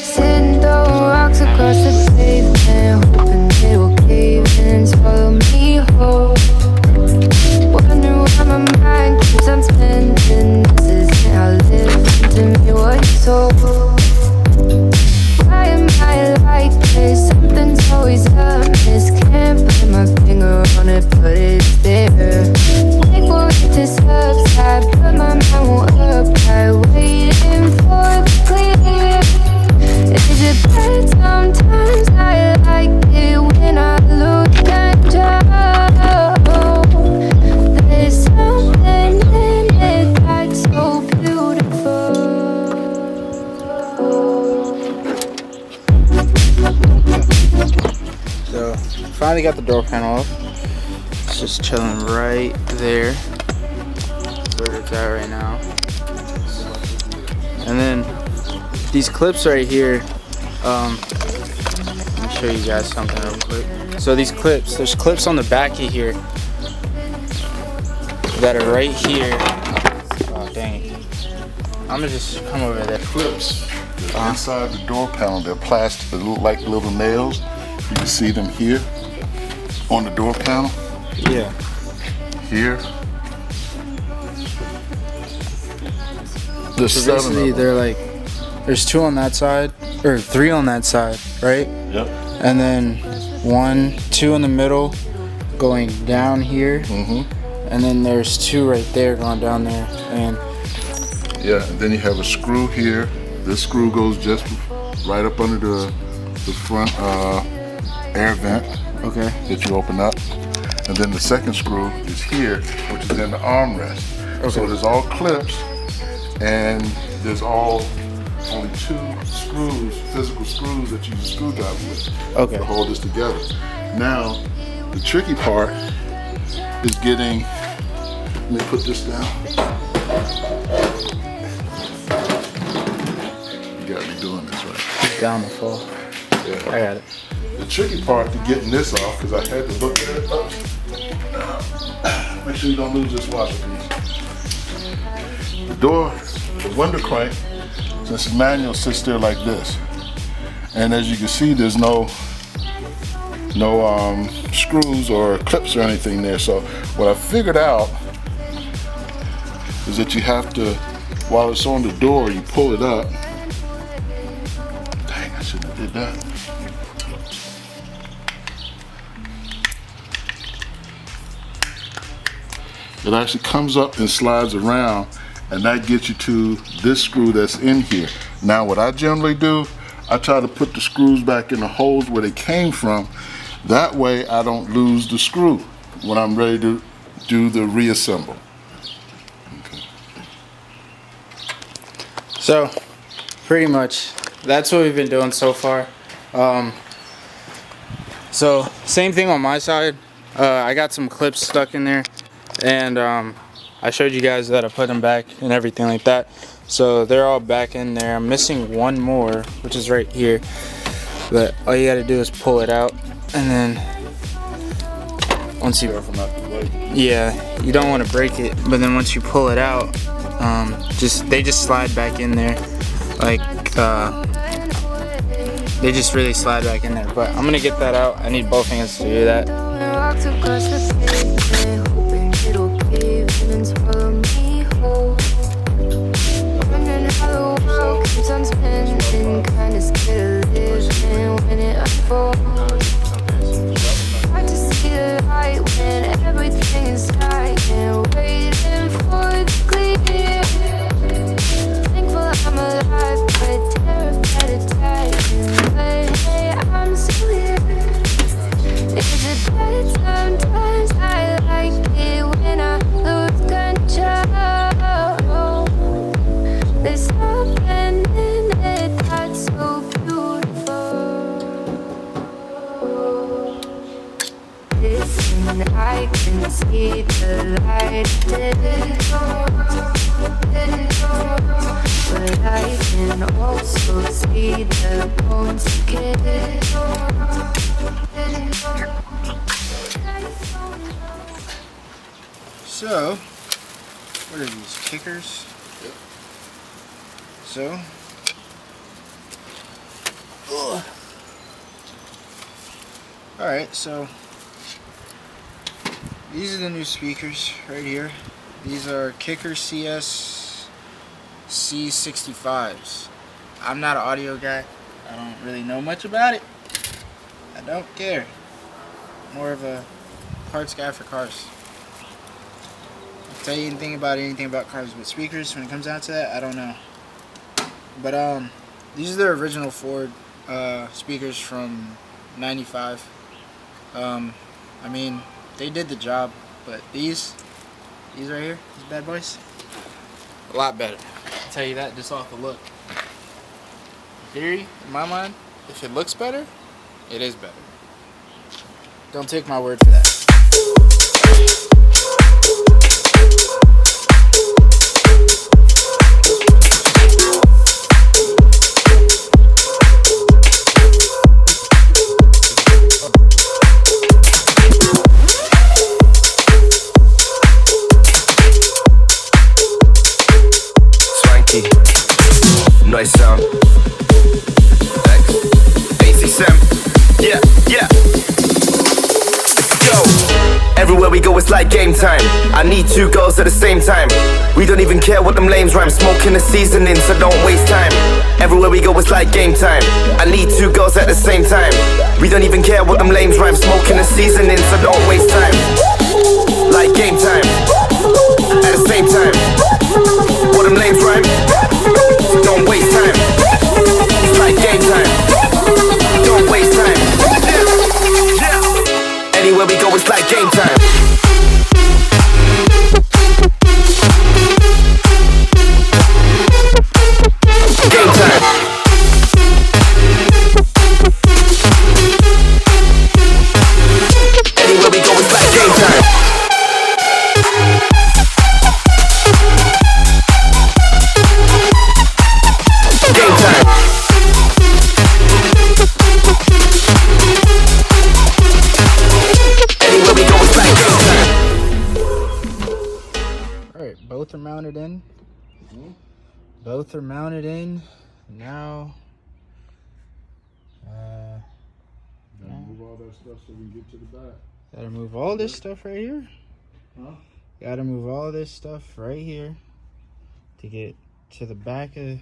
Sitting throwing rocks across the pavement, hoping they will cave in and swallow me whole. Wondering why my mind keeps on spinning. This isn't how living to me what you told. Why am I like this? Something's always amiss. Can't put my finger on it, but it's there. Wait for it to subside, but my mind won't apply. Waiting for the clear. Is it bad sometimes? I like it when I lose control. There's something in it that's so beautiful. So, finally got the door panel off. It's just chilling right there. That's where it's at right now. And then these clips right here, let me show you guys something real quick. So these clips, there's clips on the back of here that are right here. Oh dang it. I'm gonna just come over there. Clips inside the door panel, they're plastic, they look like little nails. You can see them here on the door panel. Yeah. Here. There's So 7 basically of them. they're like, there's 2 on that side, or 3 on that side, right? Yep. And then 1, 2 in the middle going down here. And then there's 2 right there going down there. And Yeah, and then you have a screw here. This screw goes just right up under the front air vent okay. that you open up. And then the second screw is here, which is in the armrest. So there's all clips, and there's only 2 screws, physical screws that you use a screwdriver with to hold this together. Now, the tricky part is getting, let me put this down. You got me doing this right. Down the fall. Yeah. I got it. The tricky part to getting this off, because I had to look at it up. Make sure you don't lose this washer piece. The door, the window crank, since the manual sits there like this. And as you can see, there's no screws or clips or anything there. So what I figured out is that you have to, while it's on the door, you pull it up. Dang, I should have did that. It actually comes up and slides around, and that gets you to this screw that's in here. Now what I generally do, I try to put the screws back in the holes where they came from. That way I don't lose the screw when I'm ready to do the reassemble. Okay. So, pretty much, that's what we've been doing so far. So, same thing on my side. I got some clips stuck in there, and I showed you guys that I put them back and everything like that. So they're all back in there. I'm missing one more, which is right here. But all you gotta do is pull it out, and then once you, yeah, you don't want to break it. But then once you pull it out, they just slide back in there, like they just really slide back in there. But I'm gonna get that out. I need both hands to do that. I'm spending, kinda scared of living when it unfolds. Hard to see the light when everything is dying, waiting for the clear. Thankful I'm alive, but terrified of dying. But hey, I'm still here. Is it bad sometimes? I like it when I lose control. There's something in it that's so beautiful. Listen, I can see the light. But I can also see the bones again. So, what are these, kickers? Yep. So, alright, so these are the new speakers right here. These are Kicker CS C65s. I'm not an audio guy. I don't really know much about it. I don't care. More of a parts guy for cars. I'll tell you anything about cars with speakers. When it comes down to that, I don't know. But these are the original Ford speakers from '95. I mean, they did the job, but these right here, these bad boys, a lot better. I'll tell you that just off the look. In theory, in my mind, if it looks better, it is better. Don't take my word for that. Nice sound. Thanks. AC7. Yeah, yeah. Go. Everywhere we go, it's like game time. I need two girls at the same time. We don't even care what them lames rhyme. Smoking the seasoning, so don't waste time. Everywhere we go, it's like game time. I need two girls at the same time. We don't even care what them lames rhyme. Smoking the seasoning, so don't waste time. Like game time. At the same time. What them lames rhyme? Don't waste time. It's like game time. Don't waste time. Yeah. Anywhere we go, it's like game time. Game time. Anywhere we go, it's like game time. Both are mounted in. Both are mounted in. Now, Gotta move all that stuff so we can get to the back. gotta move all this stuff right here. Huh? Gotta move all this stuff right here to get to the back of,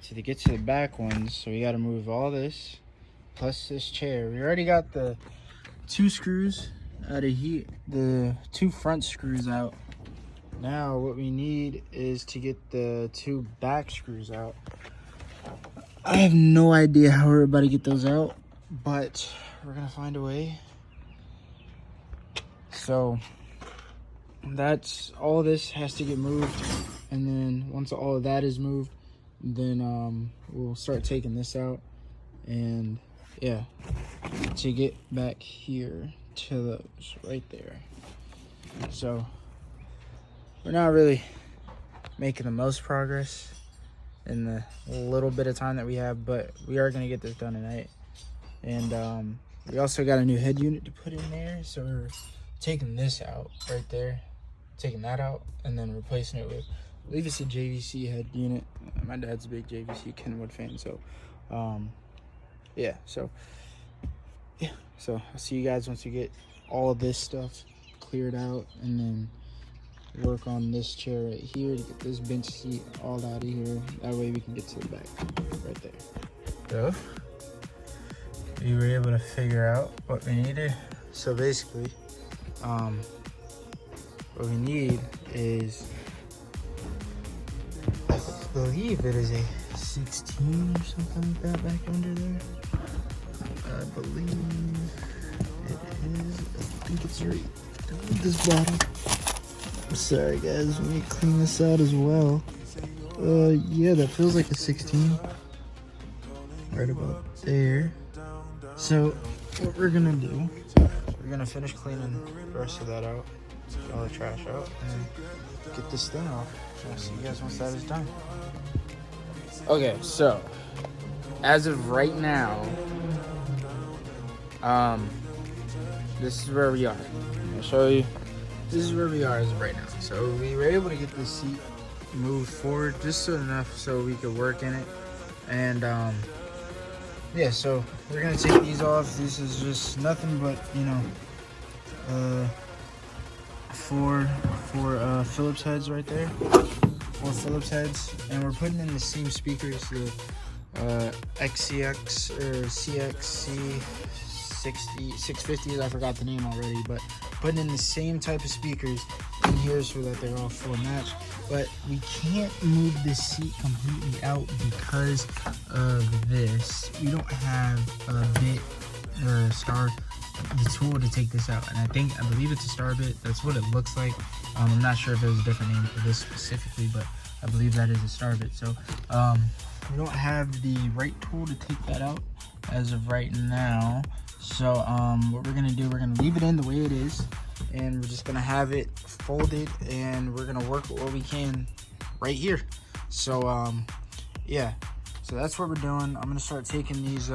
to get to the back ones. So we gotta move all this plus this chair. We already got the 2 screws out of here, the 2 front screws out. Now what we need is to get the 2 back screws out. I have no idea how we're about to get those out, but we're gonna find a way. So that's all. This has to get moved, and then once all of that is moved, then we'll start taking this out, and yeah, to get back here to those right there. So we're not really making the most progress in the little bit of time that we have, but we are going to get this done tonight. And we also got a new head unit to put in there, so we're taking this out right there, taking that out, and then replacing it with, I believe it's a JVC head unit. My dad's a big JVC Kenwood fan, so yeah, so I'll see you guys once we get all of this stuff cleared out, and then work on this chair right here to get this bench seat all out of here. That way we can get to the back right there. So we were able to figure out what we needed. So basically, what we need is, I believe it is a 16 or something like that back under there. I believe it is. I think it's right at this bottom. Sorry guys, let me clean this out as well. Yeah, that feels like a 16. Right about there. So what we're gonna do, we're gonna finish cleaning the rest of that out, all the trash out, and get this thing off. I'll see you guys once that is done. Okay, so as of right now, this is where we are. I'll show you. This is where we are as of right now. So we were able to get this seat moved forward just enough so we could work in it. And yeah, so we're gonna take these off. This is just nothing but, you know, four Phillips heads right there. 4 Phillips heads, and we're putting in the same speakers, the XCX or CXC 650s. I forgot the name already, but putting in the same type of speakers in here so that they're all full match. But we can't move this seat completely out because of this. We don't have a bit or star, the tool to take this out, and I believe it's a star bit. That's what it looks like. I'm not sure if there's a different name for this specifically, but I believe that is a star bit. So we don't have the right tool to take that out as of right now. So what we're gonna do, we're gonna leave it in the way it is, and we're just gonna have it folded, and we're gonna work with what we can right here. So yeah, so that's what we're doing. I'm gonna start taking these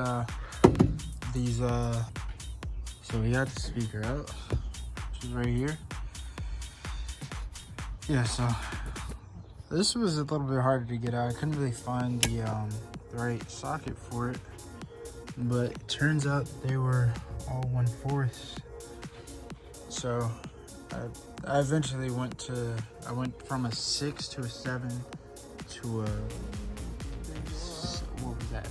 so we got the speaker out, which is right here. Yeah, so this was a little bit harder to get out. I couldn't really find the right socket for it, but it turns out they were all 1/4. So I eventually went from a 6 to a 7 to a, what was that,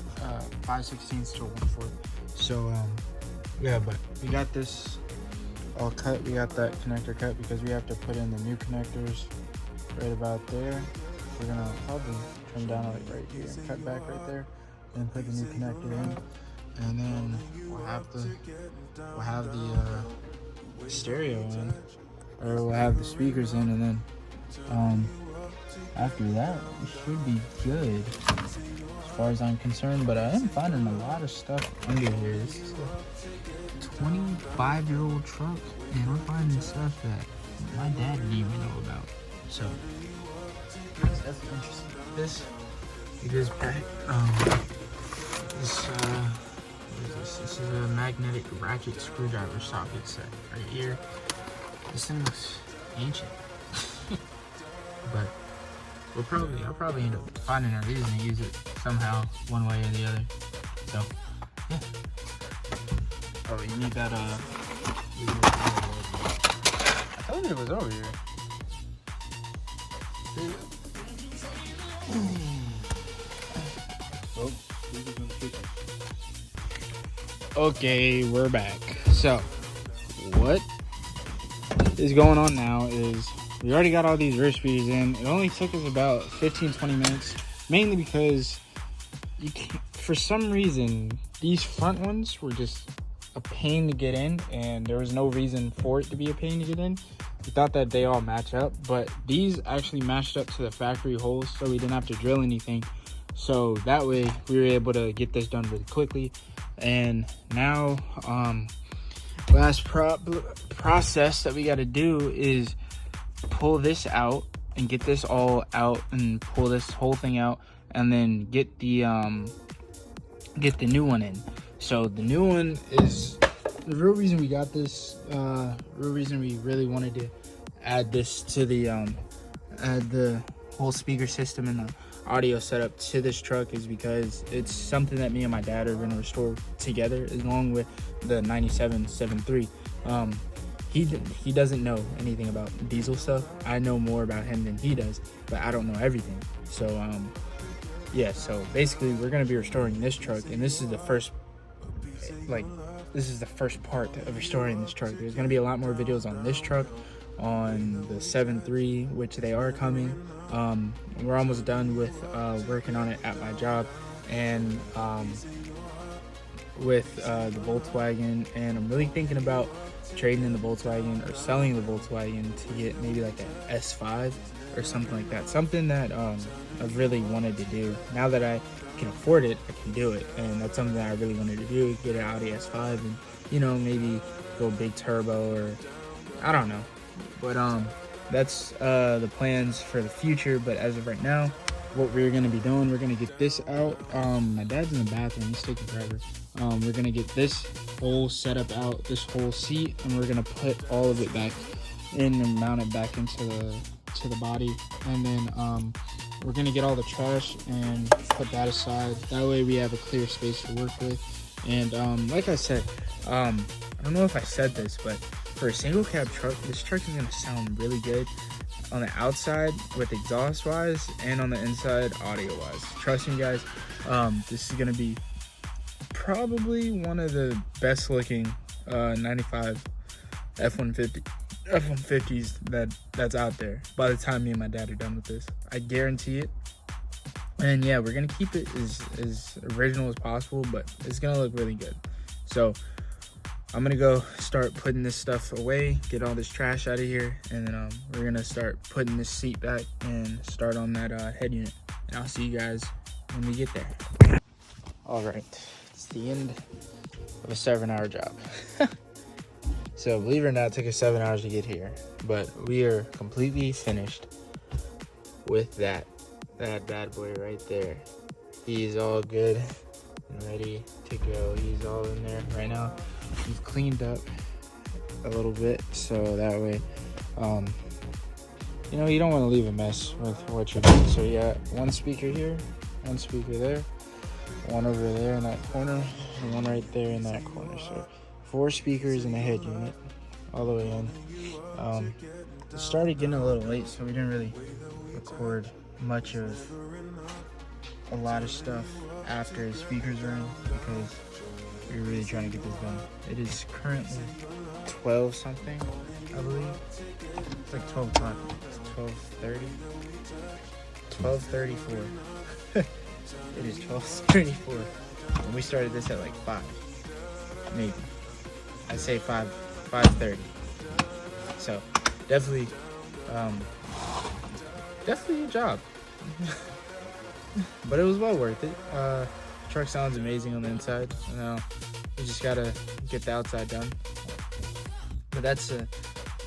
5/16 to a 1/4. So yeah, but we got this all cut. We got that connector cut because we have to put in the new connectors right about there. We're gonna probably trim down like right here and cut back right there, and put the new connector in, and then we'll have the stereo in, or we'll have the speakers in, and then after that we should be good as far as I'm concerned. But I am finding a lot of stuff under here. This is a 25-year-old truck, and we're finding stuff that my dad didn't even know about. So that's interesting. This is back. This is a magnetic ratchet screwdriver socket set right here. This thing looks ancient, but I'll probably end up finding a reason to use it somehow, one way or the other. So yeah. Oh, you need that I told you it was over here. Okay, we're back. So, what is going on now is we already got all these rear speakers in. It only took us about 15-20 minutes, mainly because for some reason these front ones were just a pain to get in, and there was no reason for it to be a pain to get in. We thought that they all match up, but these actually matched up to the factory holes, so we didn't have to drill anything. So that way we were able to get this done really quickly. And now last process that we got to do is pull this out and get this all out and pull this whole thing out, and then get the new one in. So the new one is the real reason we got this, real reason we really wanted to add this to the add the whole speaker system and the audio setup to this truck is because it's something that me and my dad are going to restore together, along with the 97 7.3. He doesn't know anything about diesel stuff. I know more about him than he does, but I don't know everything. So yeah, so basically we're going to be restoring this truck, and this is the first part of restoring this truck. There's going to be a lot more videos on this truck, on the 7.3, which they are coming. We're almost done with working on it at my job, and with the Volkswagen, and I'm really thinking about trading in the Volkswagen or selling the Volkswagen to get maybe like an S5 or something like that. Something that I've really wanted to do. Now that I can afford it, I can do it, and that's something that I really wanted to do, get an Audi S5 and, you know, maybe go big turbo, or I don't know. But that's the plans for the future. But as of right now, what we're gonna be doing. We're gonna get this out. My dad's in the bathroom. He's taking forever. We're gonna get this whole setup out, this whole seat, and we're gonna put all of it back in and mount it back into the body. And then we're gonna get all the trash and put that aside. That way we have a clear space to work with. And like I said, I don't know if I said this, but for a single cab truck, this truck is gonna sound really good on the outside with exhaust wise and on the inside audio wise. Trust me guys, this is gonna be probably one of the best looking 95 F-150s that's out there by the time me and my dad are done with this. I guarantee it. And yeah, we're gonna keep it as original as possible, but it's gonna look really good. So I'm gonna go start putting this stuff away, get all this trash out of here, and then we're gonna start putting this seat back and start on that head unit. And I'll see you guys when we get there. All right, it's the end of a 7-hour job. So believe it or not, it took us 7 hours to get here, but we are completely finished with that bad boy right there. He's all good and ready to go. He's all in there right now. He's cleaned up a little bit, so that way, you know, you don't want to leave a mess with what you're doing. So you got one speaker here, one speaker there, one over there in that corner, and one right there in that corner. So 4 speakers and a head unit all the way in. It started getting a little late, so we didn't really record much of a lot of stuff after his speakers were in because we were really trying to get this done. It is currently 12 something, I believe. It's like 12 o'clock. It's 12:30. 12:34. It is 12:34. And we started this at like 5. Maybe. I'd say 5:30. So definitely a job. But it was well worth it. Truck sounds amazing on the inside. Now we just gotta get the outside done. But that's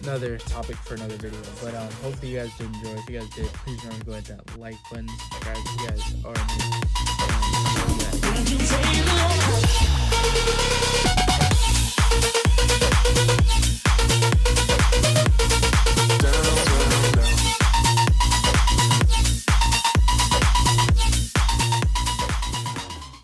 another topic for another video. But hopefully you guys did enjoy. If you guys did, please remember to go hit that like button. Guys, you guys are amazing.